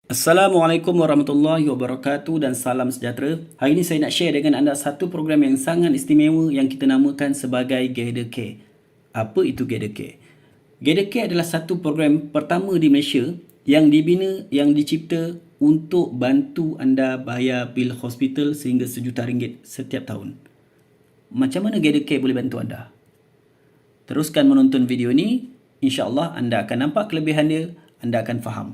Assalamualaikum warahmatullahi wabarakatuh dan salam sejahtera. Hari ini saya nak share dengan anda satu program yang sangat istimewa yang kita namakan sebagai Gather Care. Apa itu Gather Care? Gather Care adalah satu program pertama di Malaysia yang dibina, yang dicipta untuk bantu anda bayar bil hospital sehingga RM1 juta setiap tahun. Macam mana Gather Care boleh bantu anda? Teruskan menonton video ini, insya-Allah anda akan nampak kelebihan dia, anda akan faham.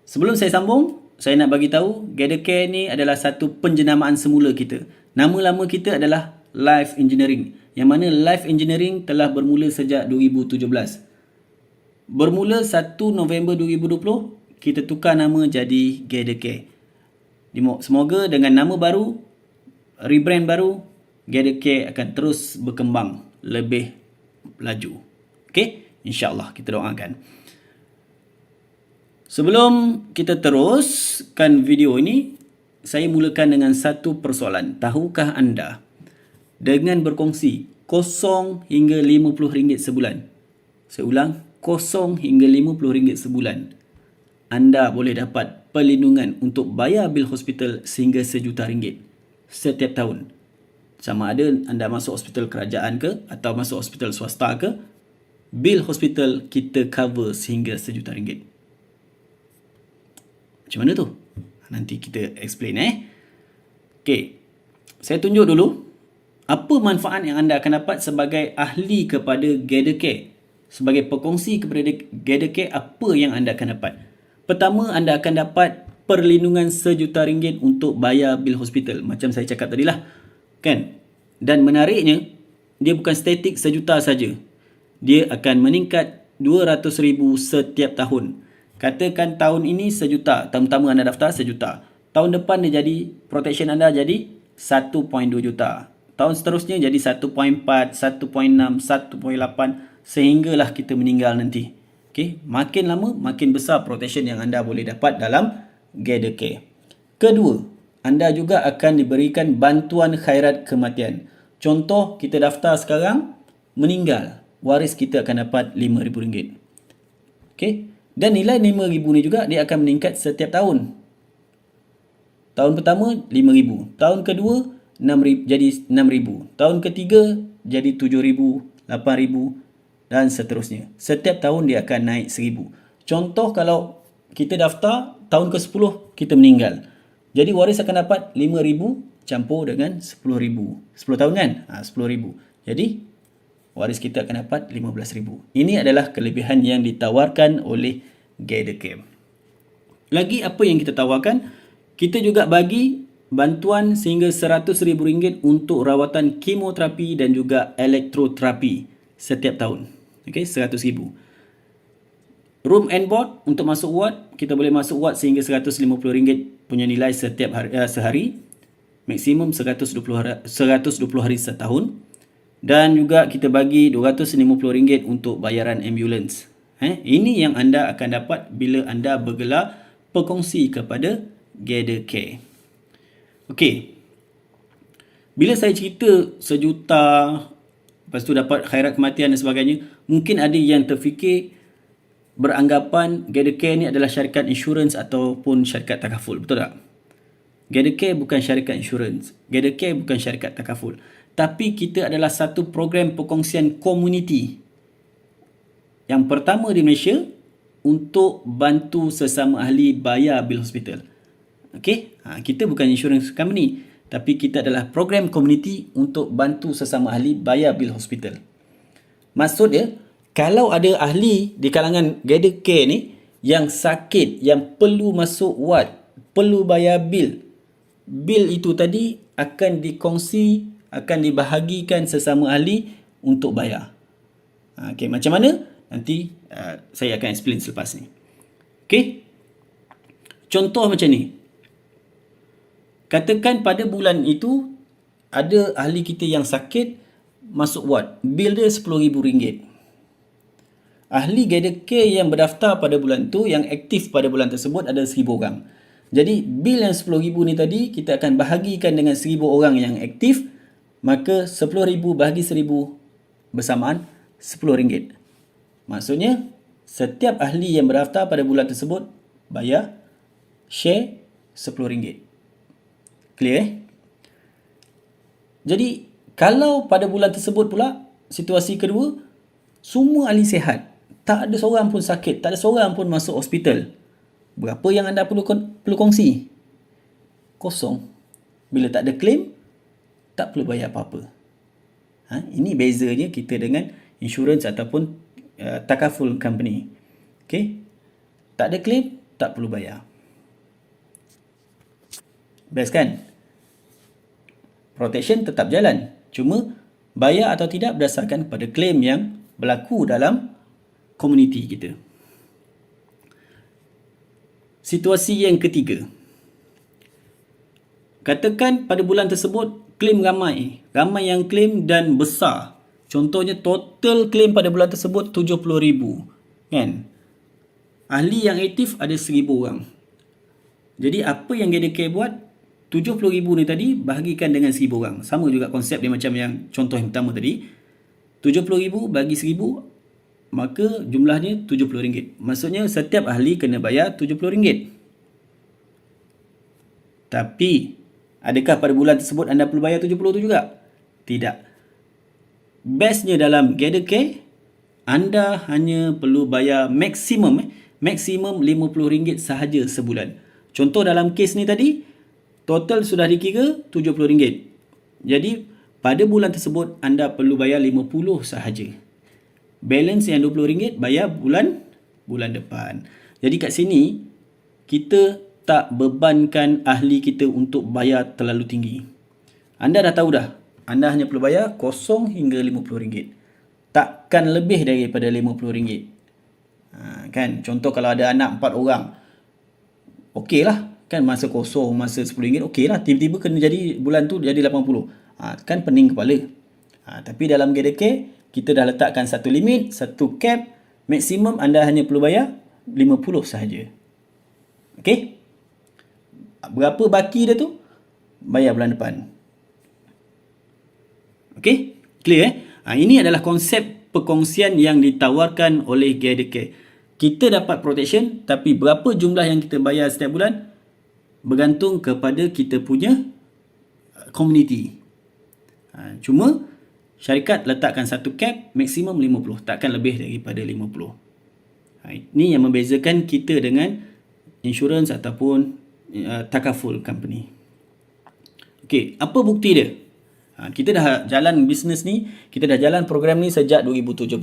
Sebelum saya sambung, saya nak bagi tahu Gather Care ni adalah satu penjenamaan semula kita. Nama lama kita adalah Life Engineering. Yang mana Life Engineering telah bermula sejak 2017. Bermula 1 November 2020, kita tukar nama jadi Gather Care. Semoga dengan nama baru, rebrand baru, Gather Care akan terus berkembang lebih laju. Okey? InsyaAllah kita doakan. Sebelum kita teruskan video ini, saya mulakan dengan satu persoalan. Tahukah anda, dengan berkongsi kosong hingga RM50 sebulan, saya ulang, kosong hingga RM50 sebulan, anda boleh dapat perlindungan untuk bayar bil hospital sehingga RM1 juta setiap tahun. Sama ada anda masuk hospital kerajaan ke atau masuk hospital swasta ke, bil hospital kita cover sehingga RM1 juta. Macam mana tu? Nanti kita explain Okey. Saya tunjuk dulu apa manfaat yang anda akan dapat sebagai ahli kepada Gather Care. Sebagai pekongsi kepada Gather Care, apa yang anda akan dapat? Pertama, anda akan dapat perlindungan RM1 juta untuk bayar bil hospital. Macam saya cakap tadilah. Kan? Dan menariknya, dia bukan statik RM1 juta saja. Dia akan meningkat RM200,000 setiap tahun. Katakan tahun ini RM1 juta. Tahun pertama anda daftar RM1 juta. Tahun depan dia jadi, protection anda jadi RM1.2 juta. Tahun seterusnya jadi RM1.4, RM1.6, RM1.8 sehinggalah kita meninggal nanti. Okay? Makin lama, makin besar protection yang anda boleh dapat dalam Gather Care. Kedua, anda juga akan diberikan bantuan khairat kematian. Contoh, kita daftar sekarang, meninggal, waris kita akan dapat RM5,000. Okay? Dan nilai RM5,000 ni juga dia akan meningkat setiap tahun. Tahun pertama RM5,000, tahun kedua jadi RM6,000, tahun ketiga jadi RM7,000, RM8,000 dan seterusnya. Setiap tahun dia akan naik RM1,000. Contoh kalau kita daftar tahun ke-10 kita meninggal. Jadi waris akan dapat RM5,000 campur dengan RM10,000. 10 tahun kan? RM10,000. Jadi waris kita akan dapat RM15,000. Ini adalah kelebihan yang ditawarkan oleh Gather Care. Lagi apa yang kita tawarkan? Kita juga bagi bantuan sehingga RM100,000 untuk rawatan kemoterapi dan juga elektroterapi setiap tahun. Okey, RM100,000. Room and board untuk masuk ward, kita boleh masuk ward sehingga RM150 punya nilai setiap sehari. Maksimum 120 hari setahun. Dan juga kita bagi RM250 untuk bayaran ambulans. Ini yang anda akan dapat bila anda bergelar pekongsi kepada Gather Care. Okey. Bila saya cerita RM1 juta, lepas tu dapat khairat kematian dan sebagainya, mungkin ada yang terfikir, beranggapan Gather Care ni adalah syarikat insurans ataupun syarikat takaful. Betul tak? Gather Care bukan syarikat insurans. Gather Care bukan syarikat takaful. Tapi kita adalah satu program perkongsian komuniti yang pertama di Malaysia untuk bantu sesama ahli bayar bil hospital. Okey? Kita bukan insurance company, tapi kita adalah program komuniti untuk bantu sesama ahli bayar bil hospital. Maksudnya, kalau ada ahli di kalangan Gather Care ni yang sakit, yang perlu masuk ward, perlu bayar bil, bil itu tadi akan dikongsi, akan dibahagikan sesama ahli untuk bayar. Okey, macam mana? Nanti saya akan explain selepas ni. Okey? Contoh macam ni. Katakan pada bulan itu ada ahli kita yang sakit masuk ward. Bil dia RM10,000. Ahli Gather Care yang berdaftar pada bulan tu, yang aktif pada bulan tersebut ada 1,000 orang. Jadi bil yang RM10,000 ni tadi kita akan bahagikan dengan 1,000 orang yang aktif. Maka RM10,000 bahagi RM1,000 bersamaan RM10. Maksudnya, setiap ahli yang berdaftar pada bulan tersebut bayar share RM10. Clear Jadi, kalau pada bulan tersebut pula, situasi kedua, semua ahli sihat. Tak ada seorang pun sakit, tak ada seorang pun masuk hospital. Berapa yang anda perlu kongsi? Kosong. Bila tak ada claim, tak perlu bayar apa-apa. Ini bezanya kita dengan insurans ataupun takaful company. Okay? Tak ada claim, tak perlu bayar. Best kan? Protection tetap jalan. Cuma bayar atau tidak berdasarkan pada claim yang berlaku dalam komuniti kita. Situasi yang ketiga. Katakan pada bulan tersebut claim ramai. Ramai yang claim dan besar. Contohnya total claim pada bulan tersebut 70,000. Kan? Ahli yang aktif ada 1,000 orang. Jadi apa yang GDK buat? 70,000 ni tadi bahagikan dengan 1,000 orang. Sama juga konsep dia macam yang contoh yang pertama tadi. 70,000 bagi 1,000, maka jumlahnya RM70. Maksudnya setiap ahli kena bayar RM70. Tapi, adakah pada bulan tersebut anda perlu bayar 70 tu juga? Tidak. Bestnya dalam GetTheCare, anda hanya perlu bayar maksimum RM50 sahaja sebulan. Contoh dalam kes ni tadi, total sudah dikira RM70. Jadi, pada bulan tersebut anda perlu bayar 50 sahaja. Balance yang RM20 bayar bulan depan. Jadi kat sini, kita tak bebankan ahli kita untuk bayar terlalu tinggi. Anda dah tahu dah, anda hanya perlu bayar kosong hingga RM50. Takkan lebih daripada RM50. Kan? Contoh kalau ada anak 4 orang, okey lah. Kan masa kosong, masa RM10, okey lah. Tiba-tiba kena jadi bulan tu jadi 80. Kan pening kepala. Tapi dalam GetTheCare, kita dah letakkan satu limit, satu cap. Maksimum anda hanya perlu bayar 50 sahaja. Okey? Berapa baki dia tu? Bayar bulan depan. Okey? Clear Ini adalah konsep perkongsian yang ditawarkan oleh GetTheCare. Kita dapat protection, tapi berapa jumlah yang kita bayar setiap bulan bergantung kepada kita punya community. Cuma syarikat letakkan satu cap, maksimum 50. Takkan lebih daripada 50. Ini yang membezakan kita dengan insurans ataupun takaful company. Okey, apa bukti dia? Kita dah jalan bisnes ni, kita dah jalan program ni sejak 2017.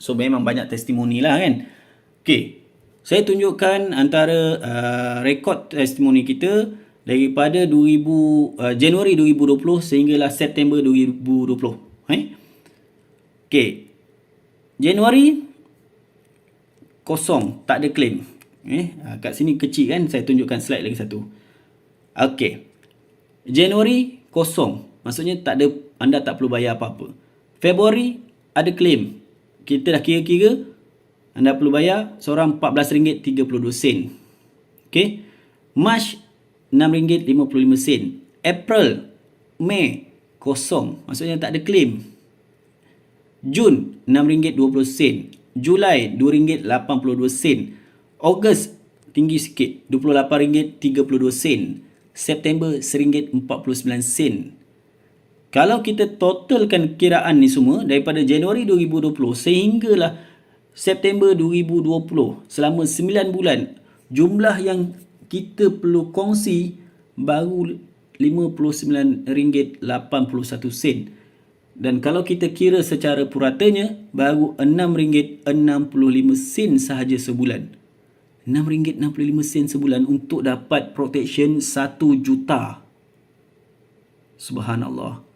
So memang banyak testimoni lah kan. Okey, saya tunjukkan antara rekod testimoni kita daripada Januari 2020 sehinggalah September 2020. Okey, Januari kosong, tak ada claim. Kat sini kecil kan, saya tunjukkan slide lagi satu. Okey, Januari kosong, maksudnya tak ada, anda tak perlu bayar apa-apa. Februari ada claim, kita dah kira-kira anda perlu bayar seorang RM14.32. Okey, March RM6.55. April, Mei kosong, maksudnya tak ada claim. Jun RM6.20. Julai RM2.82. Ogos tinggi sikit, RM28.32. September RM1.49. Kalau kita totalkan kiraan ni semua daripada Januari 2020 sehinggalah September 2020, selama 9 bulan, jumlah yang kita perlu kongsi baru RM59.81. Dan kalau kita kira secara puratanya, baru RM6.65 sahaja sebulan. RM6.65 sebulan untuk dapat protection 1 juta. Subhanallah.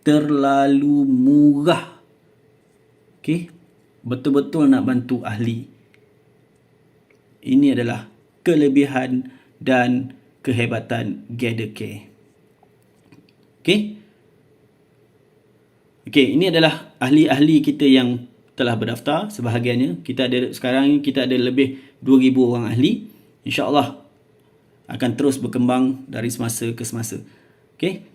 Terlalu murah. Okey, betul-betul nak bantu ahli. Ini adalah kelebihan dan kehebatan GetTheCare. Okey. Okey, ini adalah ahli-ahli kita yang telah berdaftar sebahagiannya. Sekarang kita ada lebih 2,000 orang ahli. InsyaAllah akan terus berkembang dari semasa ke semasa. Okey.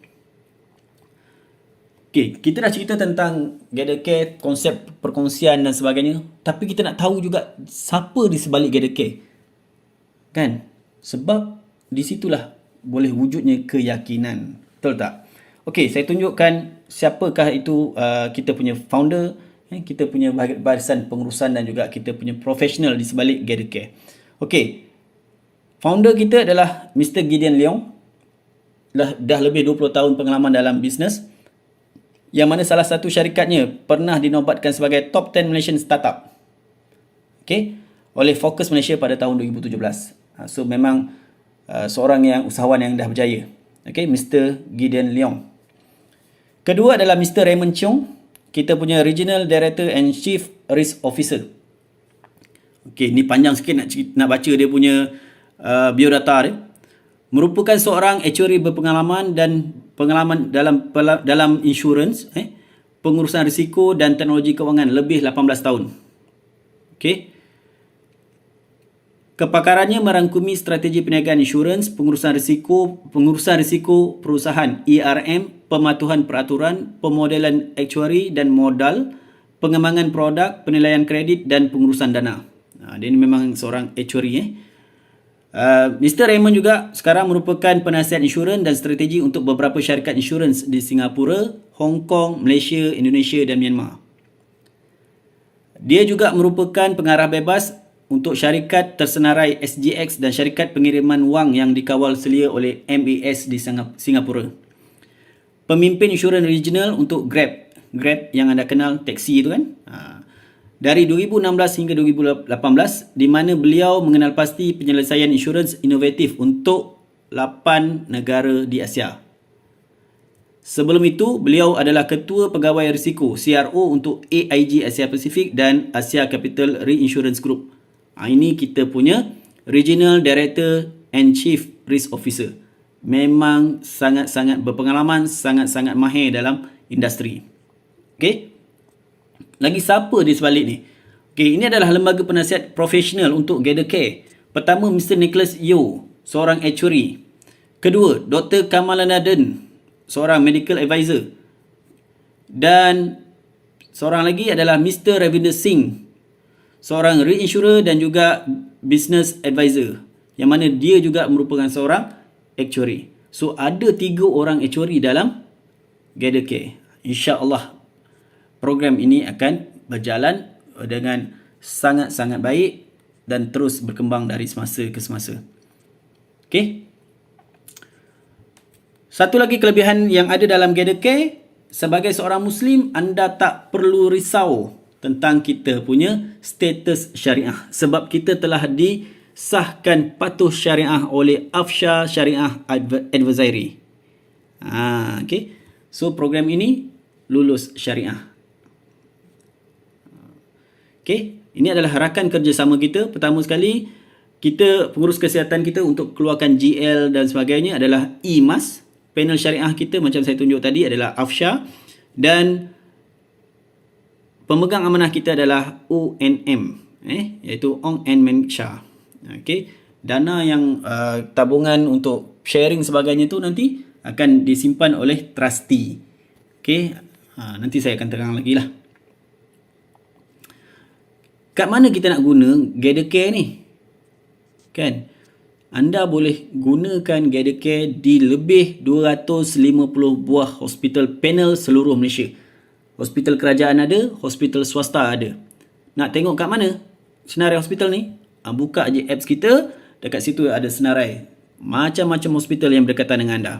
Okey, kita dah cerita tentang GetTheCare, konsep perkongsian dan sebagainya. Tapi kita nak tahu juga siapa di sebalik GetTheCare. Kan? Sebab di situlah boleh wujudnya keyakinan. Betul tak? Okey, saya tunjukkan siapakah itu kita punya founder, kita punya barisan pengurusan dan juga kita punya profesional di sebalik GetTheCare. Okey, founder kita adalah Mr. Gideon Leong. Dah lebih 20 tahun pengalaman dalam bisnes, yang mana salah satu syarikatnya pernah dinobatkan sebagai Top 10 Malaysian Startup, okay, oleh Focus Malaysia pada tahun 2017. So memang seorang yang usahawan yang dah berjaya. Okay, Mr. Gideon Leong. Kedua adalah Mr. Raymond Cheong, kita punya Regional Director and Chief Risk Officer. Okay, ni panjang sikit nak baca dia punya biodata dia. Merupakan seorang actuary berpengalaman dan pengalaman dalam insurans, pengurusan risiko dan teknologi kewangan lebih 18 tahun. Okey. Kepakarannya merangkumi strategi perniagaan insurans, pengurusan risiko perusahaan, ERM, pematuhan peraturan, pemodelan actuary dan modal, pengembangan produk, penilaian kredit dan pengurusan dana. Dia ni memang seorang actuary. Mr. Raymond juga sekarang merupakan penasihat insurans dan strategi untuk beberapa syarikat insurans di Singapura, Hong Kong, Malaysia, Indonesia dan Myanmar. Dia juga merupakan pengarah bebas untuk syarikat tersenarai SGX dan syarikat pengiriman wang yang dikawal selia oleh MAS di Singapura. Pemimpin insurans regional untuk Grab yang anda kenal, taksi itu kan. Dari 2016 hingga 2018, di mana beliau mengenal pasti penyelesaian insurans inovatif untuk 8 negara di Asia. Sebelum itu, beliau adalah Ketua Pegawai Risiko CRO untuk AIG Asia Pacific dan Asia Capital Reinsurance Group. Ini kita punya Regional Director and Chief Risk Officer. Memang sangat-sangat berpengalaman, sangat-sangat mahir dalam industri. Okey. Lagi siapa di sebalik ni? Okey, ini adalah lembaga penasihat profesional untuk GetTheCare. Pertama, Mr. Nicholas Yeo, seorang actuary. Kedua, Dr. Kamalanathan, seorang medical advisor. Dan seorang lagi adalah Mr. Ravinder Singh, seorang reinsurer dan juga business advisor, yang mana dia juga merupakan seorang actuary. So ada 3 orang actuary dalam GetTheCare. InsyaAllah program ini akan berjalan dengan sangat-sangat baik dan terus berkembang dari semasa ke semasa. Okey. Satu lagi kelebihan yang ada dalam GetTheCare, sebagai seorang Muslim, anda tak perlu risau tentang kita punya status syariah, sebab kita telah disahkan patuh syariah oleh Afsha Syariah Advisory. Okay. So program ini lulus syariah. Okay. Ini adalah rakan kerjasama kita. Pertama sekali, kita pengurus kesihatan kita untuk keluarkan GL dan sebagainya adalah IMAS. Panel syariah kita macam saya tunjuk tadi adalah Afsha, dan pemegang amanah kita adalah ONM, iaitu Ong and Meng Shah. Okey, dana yang tabungan untuk sharing sebagainya tu nanti akan disimpan oleh trustee. Okey, nanti saya akan terang lagi lah. Kat mana kita nak guna GetTheCare ni? Kan? Anda boleh gunakan GetTheCare di lebih 250 buah hospital panel seluruh Malaysia. Hospital kerajaan ada, hospital swasta ada. Nak tengok kat mana senarai hospital ni? Buka je apps kita, dekat situ ada senarai macam-macam hospital yang berdekatan dengan anda.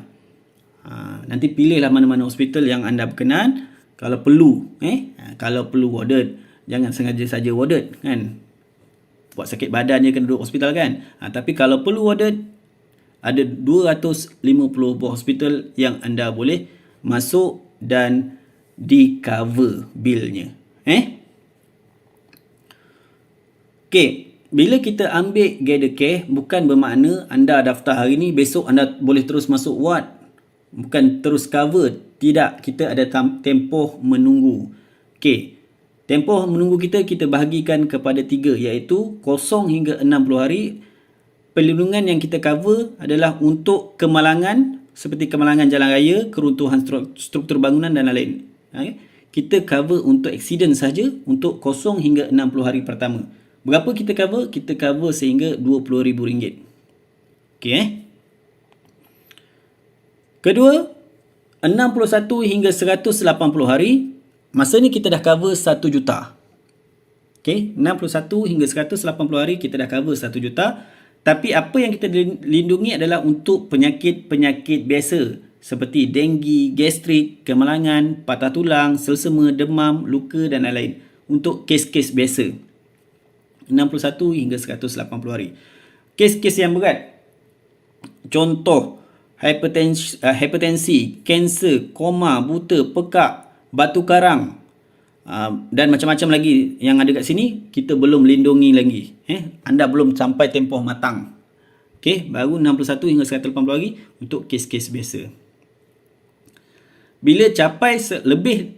Nanti pilihlah mana-mana hospital yang anda berkenan. Kalau perlu, kalau perlu warded, jangan sengaja saja warded kan. Buat sakit badan je kena duduk hospital kan. Tapi kalau perlu warded, ada 250 buah hospital yang anda boleh masuk dan di cover bilnya. Okay, bila kita ambil GetTheCare, bukan bermakna anda daftar hari ni, besok anda boleh terus masuk ward. Bukan terus cover. Tidak, kita ada tempoh menunggu. Okay, tempoh menunggu kita bahagikan kepada 3, iaitu 0 hingga 60 hari. Perlindungan yang kita cover adalah untuk kemalangan, seperti kemalangan jalan raya, keruntuhan struktur bangunan dan lain-lain. Kita cover untuk accident saja untuk 0 hingga 60 hari pertama. Berapa kita cover? Kita cover sehingga RM20,000. Okey Kedua, 61 hingga 180 hari, masa ni kita dah cover 1 juta. Okey, 61 hingga 180 hari kita dah cover 1 juta. Tapi apa yang kita lindungi adalah untuk penyakit-penyakit biasa seperti denggi, gastrik, kemalangan, patah tulang, selsema, demam, luka dan lain-lain. Untuk kes-kes biasa. 61 hingga 180 hari. Kes-kes yang berat. Contoh, hipertensi, kanser, koma, buta, pekak, batu karang dan macam-macam lagi yang ada kat sini, kita belum lindungi lagi. Anda belum sampai tempoh matang. Okey, baru 61 hingga 180 hari untuk kes-kes biasa. Bila capai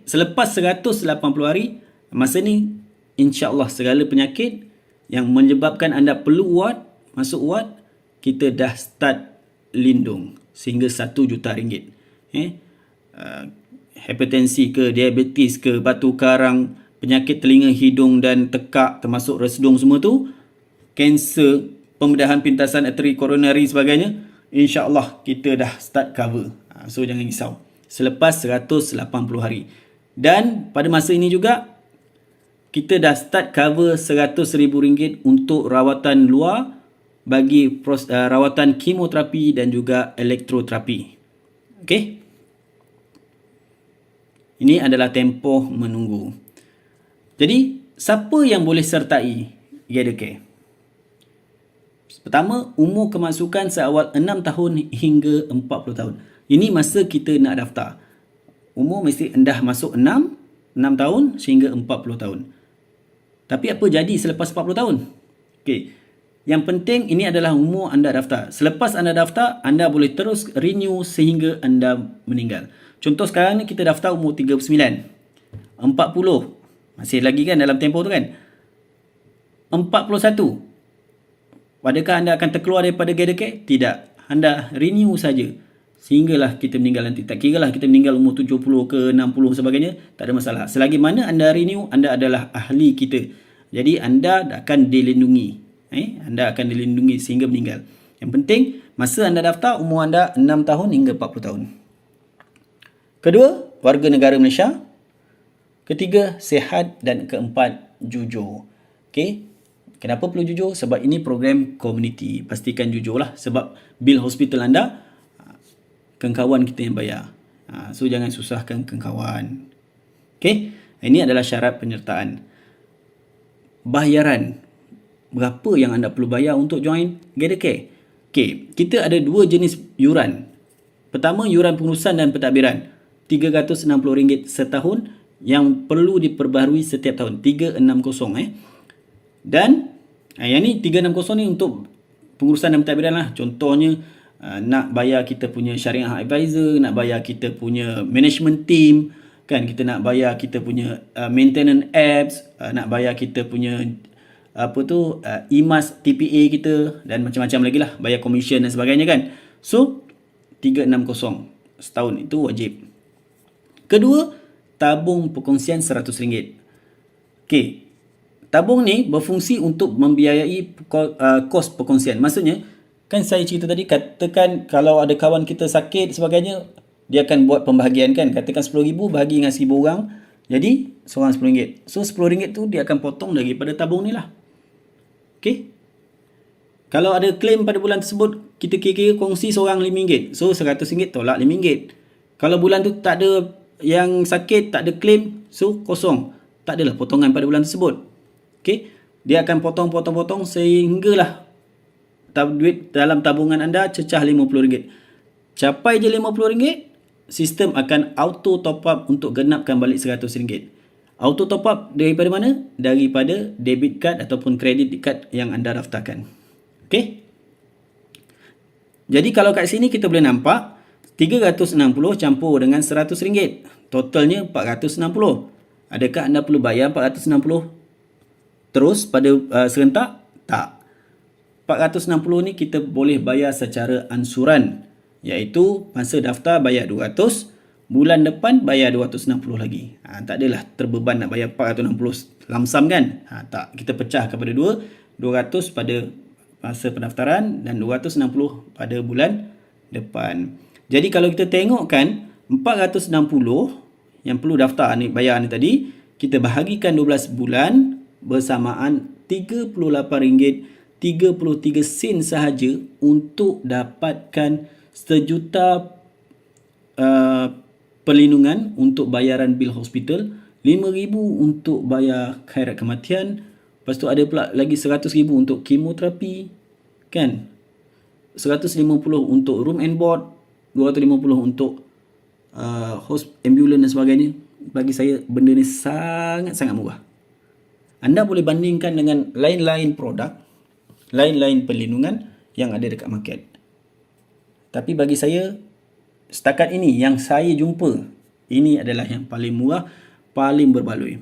selepas 180 hari, masa ni insya-Allah segala penyakit yang menyebabkan anda perlu masuk ward, kita dah start lindung sehingga 1 juta ringgit. Hipertensi ke, diabetes ke, batu karang, penyakit telinga, hidung dan tekak termasuk resdung semua tu, kanser, pembedahan pintasan arteri koronari sebagainya, insya-Allah kita dah start cover. So jangan risau. Selepas 180 hari. Dan pada masa ini juga kita dah start cover RM100,000 untuk rawatan luar bagi rawatan kemoterapi dan juga elektroterapi. Okey. Ini adalah tempoh menunggu. Jadi, siapa yang boleh sertai Gathercare? Pertama, umur kemasukan seawal 6 tahun hingga 40 tahun. Ini masa kita nak daftar. Umur mesti dah masuk 6 tahun sehingga 40 tahun. Tapi apa jadi selepas 40 tahun? Okey. Yang penting ini adalah umur anda daftar. Selepas anda daftar, anda boleh terus renew sehingga anda meninggal. Contoh sekarang ni kita daftar umur 39. 40. Masih lagi kan dalam tempoh tu kan? 41. Adakah anda akan terkeluar daripada Gathercare? Tidak. Anda renew saja. Sehinggalah kita meninggal nanti. Tak kira lah kita meninggal umur 70 ke 60 sebagainya. Tak ada masalah. Selagi mana anda renew, anda adalah ahli kita. Jadi anda akan dilindungi. Anda akan dilindungi sehingga meninggal. Yang penting, masa anda daftar, umur anda 6 tahun hingga 40 tahun. Kedua, warga negara Malaysia. Ketiga, sihat. Dan keempat, jujur. Okey. Kenapa perlu jujur? Sebab ini program komuniti. Pastikan jujurlah. Sebab bil hospital anda, kawan kita yang bayar. So, jangan susahkan kawan. Okey. Ini adalah syarat penyertaan. Bayaran. Berapa yang anda perlu bayar untuk join Gathercare? Okey, kita ada dua jenis yuran. Pertama, yuran pengurusan dan pentadbiran. RM360 setahun yang perlu diperbaharui setiap tahun. 360. Dan yang ni 360 ni untuk pengurusan dan pentadbiran lah. Contohnya, nak bayar kita punya syariah advisor, nak bayar kita punya management team, kan, kita nak bayar kita punya maintenance apps, nak bayar kita punya IMAS TPA kita dan macam-macam lagi lah, bayar commission dan sebagainya kan. So 360 setahun itu wajib. Kedua, tabung perkongsian RM100. Okey, tabung ni berfungsi untuk membiayai kos perkongsian. Maksudnya, kan saya cerita tadi, katakan kalau ada kawan kita sakit sebagainya, dia akan buat pembahagian kan. Katakan RM10,000 bahagi dengan 1,000 orang, jadi seorang RM10. So RM10 tu dia akan potong daripada tabung ni lah. Okey. Kalau ada claim pada bulan tersebut, kita kira-kira kongsi seorang RM5. So RM100 tolak RM5. Kalau bulan tu tak ada yang sakit, tak ada claim, so kosong. Tak adalah potongan pada bulan tersebut. Okey. Dia akan potong sehinggalah duit dalam tabungan anda cecah RM50. Capai je RM50, sistem akan auto top up untuk genapkan balik RM100. Auto top up daripada mana? Daripada debit card ataupun credit card yang anda daftarkan. Okey. Jadi kalau kat sini kita boleh nampak 360 campur dengan RM100. Totalnya 460. Adakah anda perlu bayar 460 terus pada serentak? Tak. 460 ni kita boleh bayar secara ansuran. Iaitu masa daftar bayar 200, bulan depan bayar 260 lagi. Tak adalah terbeban nak bayar 460 lamsam kan? Tak. Kita pecah kepada 200 pada masa pendaftaran dan 260 pada bulan depan. Jadi kalau kita tengokkan 460 yang perlu daftar ni, bayar ni tadi, kita bahagikan 12 bulan bersamaan RM38.33 sahaja untuk dapatkan 1 juta perlindungan untuk bayaran bil hospital, RM5,000 untuk bayar khairat kematian, lepas tu ada pula lagi RM100,000 untuk kemoterapi, kan? RM150 untuk room and board, RM250 untuk ambulans dan sebagainya. Bagi saya benda ni sangat-sangat murah. Anda boleh bandingkan dengan lain-lain produk, lain-lain perlindungan yang ada dekat market. Tapi bagi saya, setakat ini yang saya jumpa, ini adalah yang paling murah, paling berbaloi.